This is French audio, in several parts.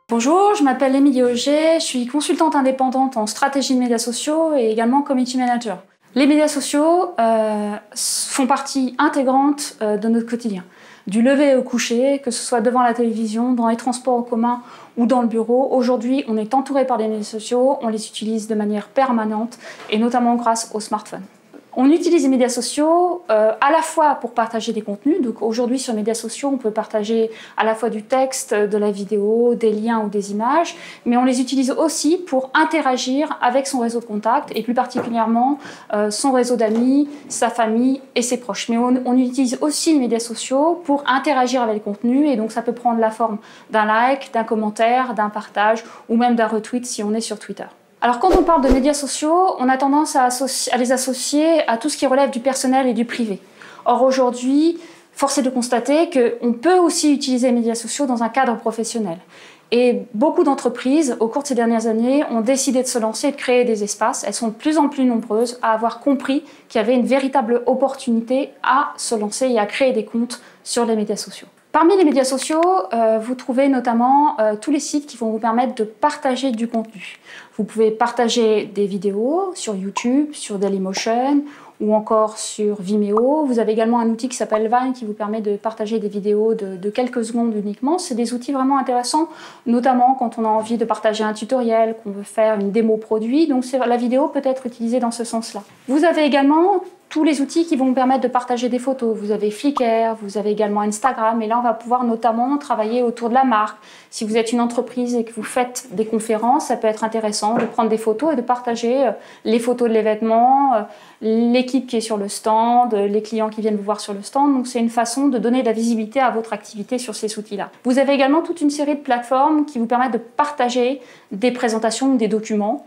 Bonjour, je m'appelle Émilie Auger, je suis consultante indépendante en stratégie de médias sociaux et également community manager. Les médias sociaux font partie intégrante de notre quotidien. Du lever au coucher, que ce soit devant la télévision, dans les transports en commun ou dans le bureau. Aujourd'hui, on est entouré par les médias sociaux, on les utilise de manière permanente et notamment grâce au smartphone. On utilise les médias sociaux à la fois pour partager des contenus. Donc aujourd'hui, sur les médias sociaux, on peut partager à la fois du texte, de la vidéo, des liens ou des images, mais on les utilise aussi pour interagir avec son réseau de contacts et plus particulièrement son réseau d'amis, sa famille et ses proches. Mais on utilise aussi les médias sociaux pour interagir avec les contenus et donc ça peut prendre la forme d'un like, d'un commentaire, d'un partage ou même d'un retweet si on est sur Twitter. Alors quand on parle de médias sociaux, on a tendance à les associer à tout ce qui relève du personnel et du privé. Or aujourd'hui, force est de constater qu'on peut aussi utiliser les médias sociaux dans un cadre professionnel. Et beaucoup d'entreprises, au cours de ces dernières années, ont décidé de se lancer et de créer des espaces. Elles sont de plus en plus nombreuses à avoir compris qu'il y avait une véritable opportunité à se lancer et à créer des comptes sur les médias sociaux. Parmi les médias sociaux, vous trouvez notamment tous les sites qui vont vous permettre de partager du contenu. Vous pouvez partager des vidéos sur YouTube, sur Dailymotion ou encore sur Vimeo. Vous avez également un outil qui s'appelle Vine qui vous permet de partager des vidéos de quelques secondes uniquement. C'est des outils vraiment intéressants, notamment quand on a envie de partager un tutoriel, qu'on veut faire une démo produit. Donc la vidéo peut être utilisée dans ce sens-là. Vous avez également tous les outils qui vont vous permettre de partager des photos. Vous avez Flickr, vous avez également Instagram, et là on va pouvoir notamment travailler autour de la marque. Si vous êtes une entreprise et que vous faites des conférences, ça peut être intéressant de prendre des photos et de partager les photos de l'événement, l'équipe qui est sur le stand, les clients qui viennent vous voir sur le stand. Donc c'est une façon de donner de la visibilité à votre activité sur ces outils-là. Vous avez également toute une série de plateformes qui vous permettent de partager des présentations ou des documents.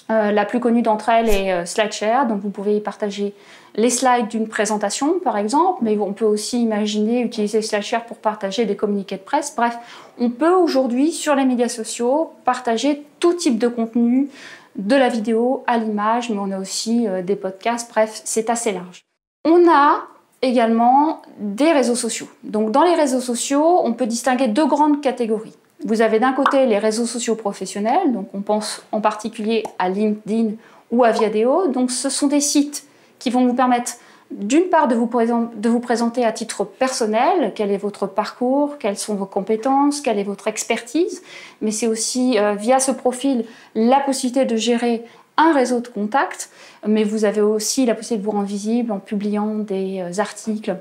La plus connue d'entre elles est SlideShare, donc vous pouvez y partager les slides d'une présentation par exemple, mais on peut aussi imaginer utiliser SlideShare pour partager des communiqués de presse. Bref, on peut aujourd'hui sur les médias sociaux partager tout type de contenu, de la vidéo à l'image, mais on a aussi des podcasts, bref, c'est assez large. On a également des réseaux sociaux. Donc dans les réseaux sociaux, on peut distinguer deux grandes catégories. Vous avez d'un côté les réseaux sociaux professionnels, donc on pense en particulier à LinkedIn ou à Viadeo. Donc ce sont des sites qui vont vous permettre d'une part de vous présenter à titre personnel, quel est votre parcours, quelles sont vos compétences, quelle est votre expertise, mais c'est aussi via ce profil la possibilité de gérer un réseau de contacts, mais vous avez aussi la possibilité de vous rendre visible en publiant des articles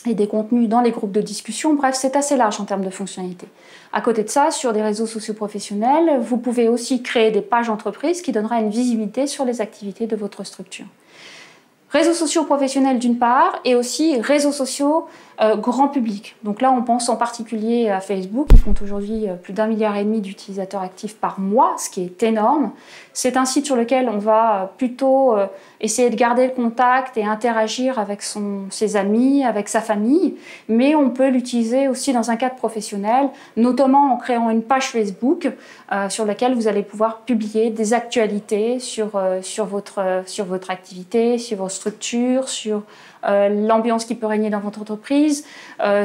et des contenus dans les groupes de discussion. Bref, c'est assez large en termes de fonctionnalités. À côté de ça, sur des réseaux sociaux professionnels, vous pouvez aussi créer des pages entreprises qui donnera une visibilité sur les activités de votre structure. Réseaux sociaux professionnels d'une part, et aussi réseaux sociaux grand public. Donc là, on pense en particulier à Facebook, qui compte aujourd'hui plus d'1,5 milliard d'utilisateurs actifs par mois, ce qui est énorme. C'est un site sur lequel on va plutôt essayer de garder le contact et interagir avec ses amis, avec sa famille, mais on peut l'utiliser aussi dans un cadre professionnel, notamment en créant une page Facebook sur laquelle vous allez pouvoir publier des actualités sur votre activité, sur vos structures, sur l'ambiance qui peut régner dans votre entreprise,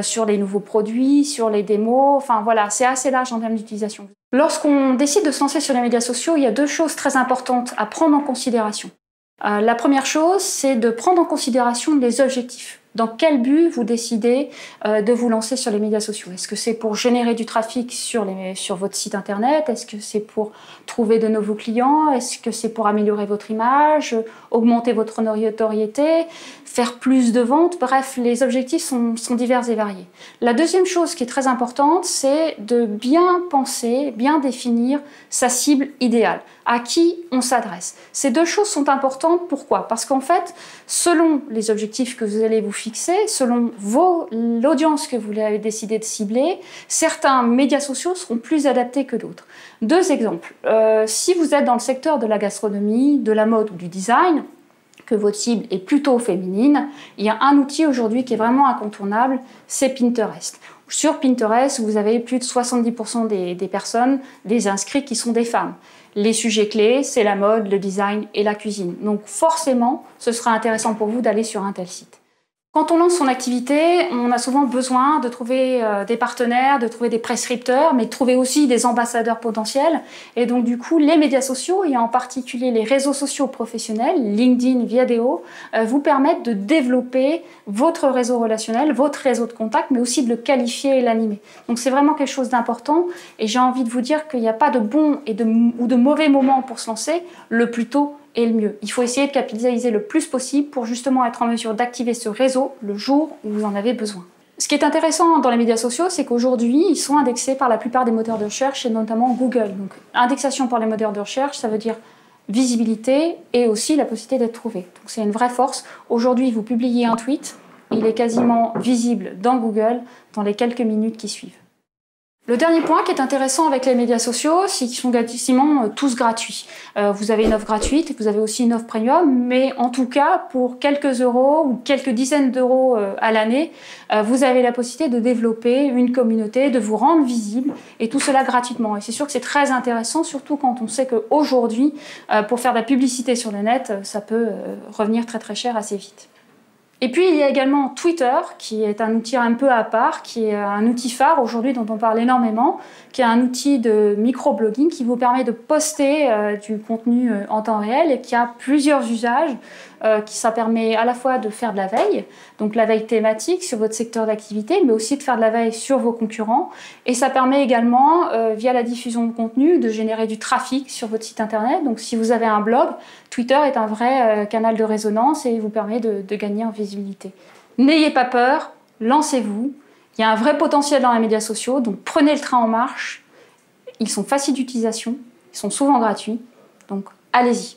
sur les nouveaux produits, sur les démos, enfin voilà, c'est assez large en termes d'utilisation. Lorsqu'on décide de se lancer sur les médias sociaux, il y a deux choses très importantes à prendre en considération. La première chose, c'est de prendre en considération les objectifs. Dans quel but vous décidez de vous lancer sur les médias sociaux? Est-ce que c'est pour générer du trafic sur votre site internet? Est-ce que c'est pour trouver de nouveaux clients? Est-ce que c'est pour améliorer votre image, augmenter votre notoriété, faire plus de ventes? Bref, les objectifs sont divers et variés. La deuxième chose qui est très importante, c'est de bien penser, bien définir sa cible idéale. À qui on s'adresse? Ces deux choses sont importantes. Pourquoi? Parce qu'en fait, selon les objectifs que vous allez vous fixer, selon l'audience que vous avez décidé de cibler, certains médias sociaux seront plus adaptés que d'autres. Deux exemples. Si vous êtes dans le secteur de la gastronomie, de la mode ou du design, que votre cible est plutôt féminine, il y a un outil aujourd'hui qui est vraiment incontournable, c'est Pinterest. Sur Pinterest, vous avez plus de 70% des personnes, des inscrits qui sont des femmes. Les sujets clés, c'est la mode, le design et la cuisine. Donc forcément, ce sera intéressant pour vous d'aller sur un tel site. Quand on lance son activité, on a souvent besoin de trouver des partenaires, de trouver des prescripteurs, mais de trouver aussi des ambassadeurs potentiels. Et donc du coup, les médias sociaux, et en particulier les réseaux sociaux professionnels, LinkedIn, Viadeo, vous permettent de développer votre réseau relationnel, votre réseau de contacts, mais aussi de le qualifier et l'animer. Donc c'est vraiment quelque chose d'important, et j'ai envie de vous dire qu'il n'y a pas de bon ou de mauvais moment pour se lancer, le plus tôt et le mieux. Il faut essayer de capitaliser le plus possible pour justement être en mesure d'activer ce réseau le jour où vous en avez besoin. Ce qui est intéressant dans les médias sociaux, c'est qu'aujourd'hui, ils sont indexés par la plupart des moteurs de recherche, et notamment Google. Donc, indexation par les moteurs de recherche, ça veut dire visibilité et aussi la possibilité d'être trouvé. Donc, c'est une vraie force. Aujourd'hui, vous publiez un tweet, il est quasiment visible dans Google dans les quelques minutes qui suivent. Le dernier point qui est intéressant avec les médias sociaux, c'est qu'ils sont quasiment tous gratuits. Vous avez une offre gratuite, vous avez aussi une offre premium, mais en tout cas, pour quelques euros ou quelques dizaines d'euros à l'année, vous avez la possibilité de développer une communauté, de vous rendre visible, et tout cela gratuitement. Et c'est sûr que c'est très intéressant, surtout quand on sait qu'aujourd'hui, pour faire de la publicité sur le net, ça peut revenir très très cher assez vite. Et puis, il y a également Twitter, qui est un outil un peu à part, qui est un outil phare aujourd'hui dont on parle énormément, qui est un outil de microblogging qui vous permet de poster du contenu en temps réel et qui a plusieurs usages. Ça permet à la fois de faire de la veille, donc la veille thématique sur votre secteur d'activité, mais aussi de faire de la veille sur vos concurrents. Et ça permet également, via la diffusion de contenu, de générer du trafic sur votre site internet. Donc si vous avez un blog, Twitter est un vrai canal de résonance et vous permet de gagner en visibilité. N'ayez pas peur, lancez-vous. Il y a un vrai potentiel dans les médias sociaux, donc prenez le train en marche. Ils sont faciles d'utilisation, ils sont souvent gratuits, donc allez-y.